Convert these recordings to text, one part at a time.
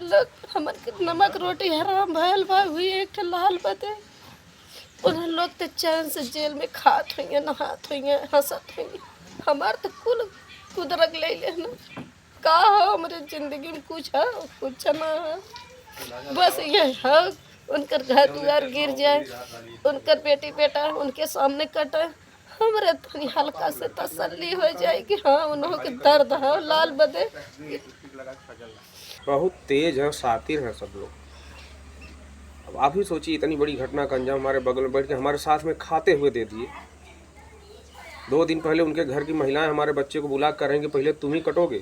लोग हमन के नमक रोटी हराम भयल बा हुई एक ठे लाल बदे उन्हें लोग तो चैन से जेल में खात हुई नहात हुई हंसत हुई। हमार तो कुल कुदरत ले लेना का हो हमारे जिंदगी में कुछ है कुछ ना है। बस ये है उनकर घर द्वार गिर जाए उनकर बेटी बेटा उनके सामने कटे हमारे तनी हल्का से तसल्ली हो जाए कि हाँ उन्हों के दर्द है लाल बदे। बहुत तेज है, शातिर हैं सब लोग। अब आप ही सोचिए, इतनी बड़ी घटना का अंजाम हमारे बगल में बैठ के हमारे साथ में खाते हुए दे दिए। 2 दिन पहले उनके घर की महिलाएं हमारे बच्चे को बुला कर रहेंगे पहले तुम ही कटोगे,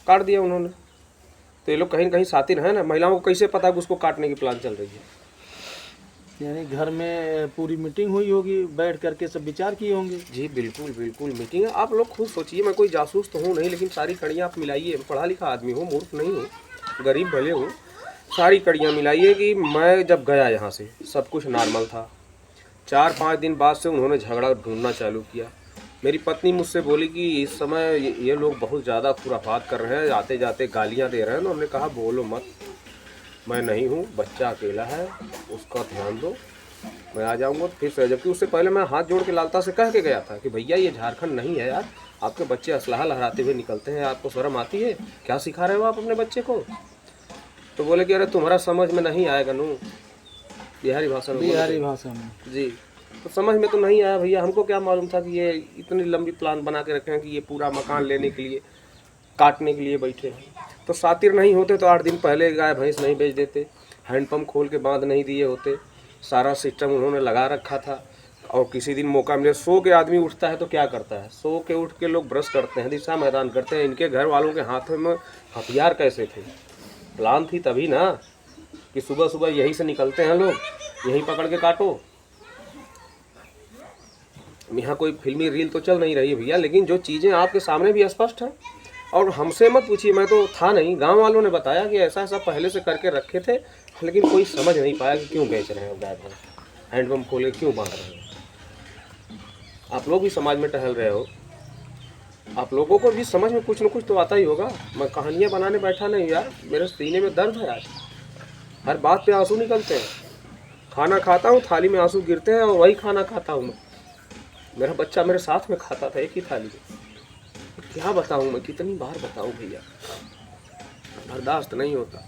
काट दिया उन्होंने। तो ये लोग कहीं न कहीं शातिर हैं ना। महिलाओं को कैसे पता कि उसको काटने की प्लान चल रही है? यानी घर में पूरी मीटिंग हुई होगी, बैठ करके सब विचार किए होंगे। जी बिल्कुल बिल्कुल मीटिंग है। आप लोग खुद सोचिए, मैं कोई जासूस तो हूँ नहीं, लेकिन सारी कड़ियाँ आप मिलाइए। पढ़ा लिखा आदमी हूँ, मूर्ख नहीं हूँ, गरीब भले हूँ। सारी कड़ियाँ मिलाइए कि मैं जब गया यहाँ से सब कुछ नॉर्मल था। 4-5 दिन बाद से उन्होंने झगड़ा ढूंढना चालू किया। मेरी पत्नी मुझसे बोली कि इस समय ये लोग बहुत ज़्यादा खुराफात कर रहे हैं, आते जाते गालियाँ दे रहे हैं। उन्होंने कहा बोलो मत, मैं नहीं हूँ, बच्चा अकेला है, उसका ध्यान दो, मैं आ जाऊँगा फिर से। जबकि उससे पहले मैं हाथ जोड़ के लालता से कह के गया था कि भैया ये झारखंड नहीं है यार, आपके बच्चे असलहा लहराते हुए निकलते हैं, आपको शर्म आती है? क्या सिखा रहे हो आप अपने बच्चे को? तो बोले कि अरे तुम्हारा समझ में नहीं आएगा नू, बिहारी भाषा में। बिहारी भाषा में जी, तो समझ में तो नहीं आया भैया। हमको क्या मालूम था कि ये इतनी लंबी प्लान बना के रखे हैं कि ये पूरा मकान लेने के लिए काटने के लिए बैठे हैं। तो शातिर नहीं होते तो 8 दिन पहले गाय भैंस नहीं बेच देते, हैंडपम्प खोल के बांध नहीं दिए होते। सारा सिस्टम उन्होंने लगा रखा था। और किसी दिन मौका मिले, सो के आदमी उठता है तो क्या करता है? सो के उठ के लोग ब्रश करते हैं, दिशा मैदान करते हैं। इनके घर वालों के हाथों में हथियार कैसे थे? प्लान थी तभी ना कि सुबह सुबह यहीं से निकलते हैं लोग, यहीं पकड़ के काटो। यहाँ कोई फिल्मी रील तो चल नहीं रही है भैया, लेकिन जो चीज़ें आपके सामने भी स्पष्ट हैं। और हमसे मत पूछिए, मैं तो था नहीं, गांव वालों ने बताया कि ऐसा ऐसा पहले से करके रखे थे, लेकिन कोई समझ नहीं पाया कि क्यों बेच रहे हैं गाय भैंस, हैंडपम्प खोले क्यों बांध रहे हैं। आप लोग भी समाज में टहल रहे हो, आप लोगों को भी समझ में कुछ न कुछ तो आता ही होगा। मैं कहानियाँ बनाने बैठा नहीं यार, मेरे सीने में दर्द है आज, हर बात पे आंसू निकलते हैं। खाना खाता हूँ, थाली में आंसू गिरते हैं और वही खाना खाता हूँ मैं। मेरा बच्चा मेरे साथ में खाता था एक ही थाली में। क्या बताऊँ मैं, कितनी बार बताऊँ भैया, बर्दाश्त नहीं होता।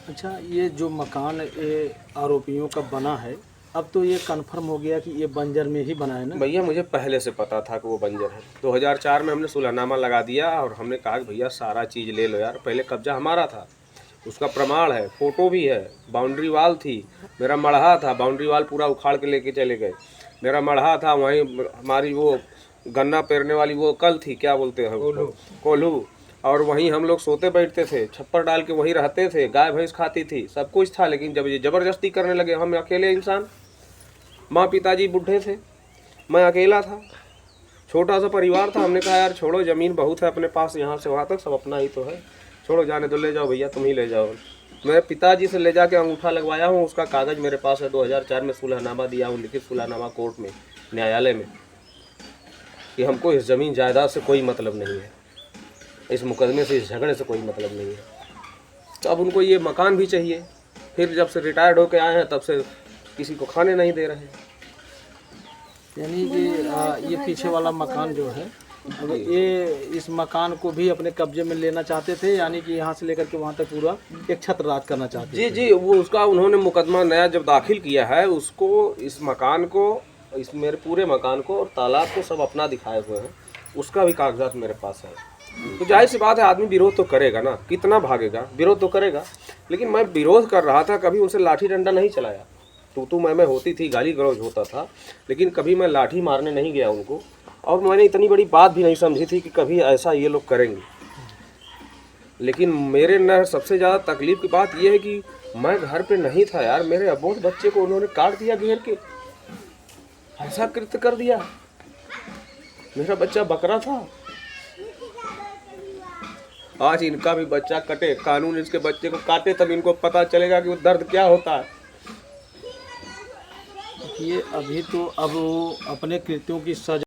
अच्छा, ये जो मकान ये आरोपियों का बना है, अब तो ये कंफर्म हो गया कि ये बंजर में ही बना है ना? भैया मुझे पहले से पता था कि वो बंजर है। 2004 में हमने सुलहनामा लगा दिया और हमने कहा कि भैया सारा चीज़ ले लो यार, पहले कब्जा हमारा था, उसका प्रमाण है, फोटो भी है। बाउंड्री वाल थी, मेरा मढ़हा था, बाउंड्री वाल पूरा उखाड़ के लेके चले गए। मेरा मढ़हा था, वहीं हमारी वो गन्ना पेरने वाली वो कल थी, क्या बोलते हैं उसको, कोल्हू। और वहीं हम लोग सोते बैठते थे, छप्पर डाल के वहीं रहते थे, गाय भैंस खाती थी, सब कुछ था। लेकिन जब ये ज़बरदस्ती करने लगे, हम अकेले इंसान, माँ पिताजी बूढ़े थे, मैं अकेला था, छोटा सा परिवार था। हमने कहा यार छोड़ो, ज़मीन बहुत है अपने पास, यहाँ से वहाँ तक सब अपना ही तो है, छोड़ो जाने दो, ले जाओ भैया तुम ही ले जाओ। मेरे पिताजी से ले जाके अंगूठा लगवाया हूँ, उसका कागज़ मेरे पास है। 2004 में सुलहनामा दिया हूँ, लिखित सुलहनामा कोर्ट में, न्यायालय में, कि हमको इस ज़मीन जायदाद से कोई मतलब नहीं है, इस मुकदमे से, इस झगड़े से कोई मतलब नहीं है। तो अब उनको ये मकान भी चाहिए। फिर जब से रिटायर्ड होके आए हैं तब से किसी को खाने नहीं दे रहे हैं। यानी कि ये पीछे वाला मकान जो है, अब ये इस मकान को भी अपने कब्जे में लेना चाहते थे, यानी कि यहाँ से लेकर के वहाँ तक पूरा एक छत्र राज करना चाहते थे। जी, वो उसका उन्होंने मुकदमा नया जब दाखिल किया है, उसको, इस मकान को, इस मेरे पूरे मकान को और तालाब को सब अपना दिखाए हुए हैं। उसका भी कागजात मेरे पास है। तो जाहिर सी बात है, आदमी विरोध तो करेगा ना, कितना भागेगा, विरोध तो करेगा। लेकिन मैं विरोध कर रहा था, कभी उनसे लाठी डंडा नहीं चलाया। तू मैं होती थी, गाली गलौज होता था, लेकिन कभी मैं लाठी मारने नहीं गया उनको। और मैंने इतनी बड़ी बात भी नहीं समझी थी कि कभी ऐसा ये लोग करेंगे। लेकिन मेरे न सबसे ज़्यादा तकलीफ की बात यह है कि मैं घर पे नहीं था यार, मेरे अबोध बच्चे को उन्होंने काट दिया, घेर के ऐसा कृत्य कर दिया। मेरा बच्चा बकरा था, आज इनका भी बच्चा कटे, कानून इसके बच्चे को काटे, तब इनको पता चलेगा कि वो दर्द क्या होता है। ये अभी तो अब वो अपने कृत्यों की सजा